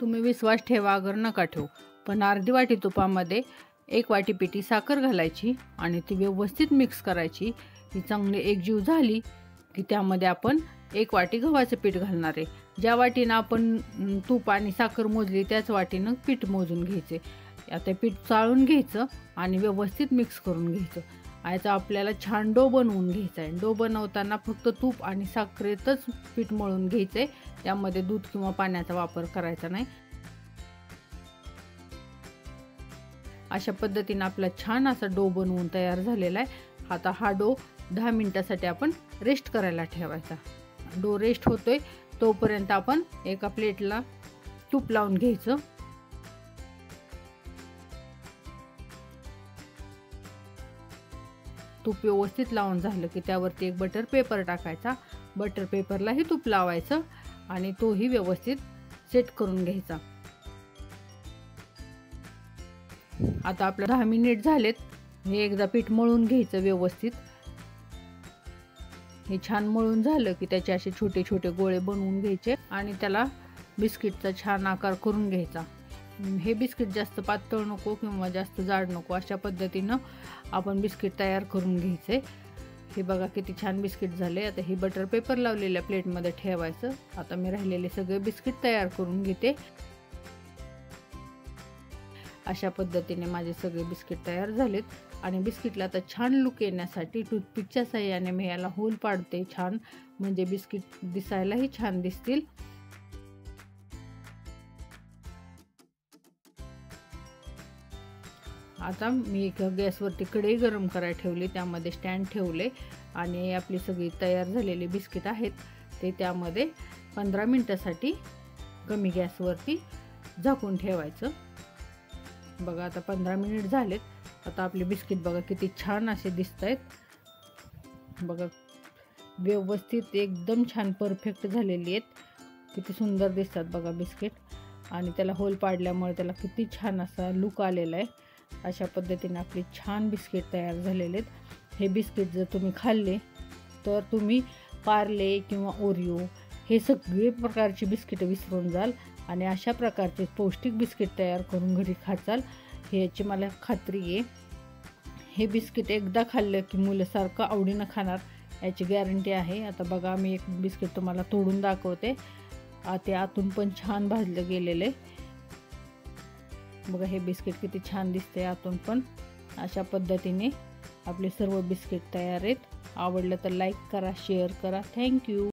तुम्ही विश्वास ठेवा अगर नका ठेवू, पण अर्धी वाटी तुपामध्ये 1 वाटी पिठी साखर घालायची आणि ती व्यवस्थित मिक्स करायची। ती चांगली एकजीव झाली की त्यामध्ये आपण 1 वाटी गव्हाचं पीठ घालणार आहे। ज्या वाटीनं आपण तूप आणि साखर मोजली त्याच वाटीनं पीठ मोजून घ्यायचे। आता पीठ चाळून घ्यायचं आणि व्यवस्थित मिक्स करून घ्यायचं। याचा आपल्याला छान डो बनवून घ्यायचा आहे। डो बनवताना फक्त तूप आणि साखरेतच पीठ मळून घ्यायचे, त्यामध्ये दूध किंवा पाण्याचा वापर करायचा नाही। अशा पद्धतीने आपला छान असा डो बनवून तयार झालेला आहे। आता हा डो 10 मिनिटासाठी आपण रेस्ट करायला ठेवायचा। डो रेस्ट होतोय तोपर्यंत आपण एका प्लेटला तूप लावून घ्यायचं। तूप व्यवस्थित लावून झालं की त्यावरती एक बटर पेपर टाकायचा। बटर पेपरलाही तूप लावायचं आणि तोही व्यवस्थित सेट करून घ्यायचा। आता आपलं 10 मिनिट झालेत। हे एकदा पीठ मळून घ्यायचं व्यवस्थित। हे छान मळून झालं की त्याचे असे छोटे छोटे गोळे बनवून घ्यायचे आणि त्याला बिस्किटचा छान आकार करून घ्यायचा। हे बिस्किट जास्त पातळ नको किंवा जास्त जाड नको, अशा पद्धतीनं आपण बिस्किट तयार करून घ्यायचे। हे बघा किती छान बिस्किट झाले। आता हे बटर पेपर लावलेल्या प्लेटमध्ये ठेवायचं। आता मी राहिलेले सगळे बिस्किट तयार करून घेते। अशा पद्धतीने माझे सगळे बिस्किट तयार झालेत आणि बिस्किटला आता छान लुक येण्यासाठी टूथपिकच्या साहाय्याने मी याला होल पाडते छान, म्हणजे बिस्किट दिसायलाही छान दिसतील। आता मी एका गॅसवरती कढई गरम करायला ठेवली, त्यामध्ये स्टँड ठेवले आणि आपली सगळी तयार झालेली बिस्किट आहेत ते त्यामध्ये 15 मिनिटासाठी कमी गॅसवरती झाकून ठेवायचं। बघा आता 15 मिनिट झालेत। आता आपले बिस्किट बघा किती छान असे दिसत आहेत। बघा व्यवस्थित एकदम छान परफेक्ट झालेली आहेत। किती सुंदर दिसतात बघा बिस्किट, आणि त्याला होल पाडल्यामुळे त्याला किती छान असा लुक आलेला आहे। अशा पद्धतीने आपले छान बिस्किट तयार झालेले आहेत। हे बिस्किट जर तुम्ही खाल्ले तर तुम्ही पार्ले किंवा ओरिओ हे सगळे प्रकारचे बिस्किट विसरून जाल आणि अशा प्रकारचे पौष्टिक बिस्किट तयार करून घरी खाचाल, ह्याची मला खात्री आहे। हे बिस्किट एकदा खाल्लं की मुलं सारखं आवडीनं खाणार याची गॅरंटी आहे। आता बघा मी एक बिस्किट तुम्हाला तोडून दाखवते। ते आतून पण छान भाजलं गेलेलं आहे। बघा हे बिस्किट किती छान दिसते आतून पण। अशा पद्धतीने आपले सर्व बिस्किट तयार आहेत। आवडलं तर लाईक करा, शेअर करा। थँक्यू।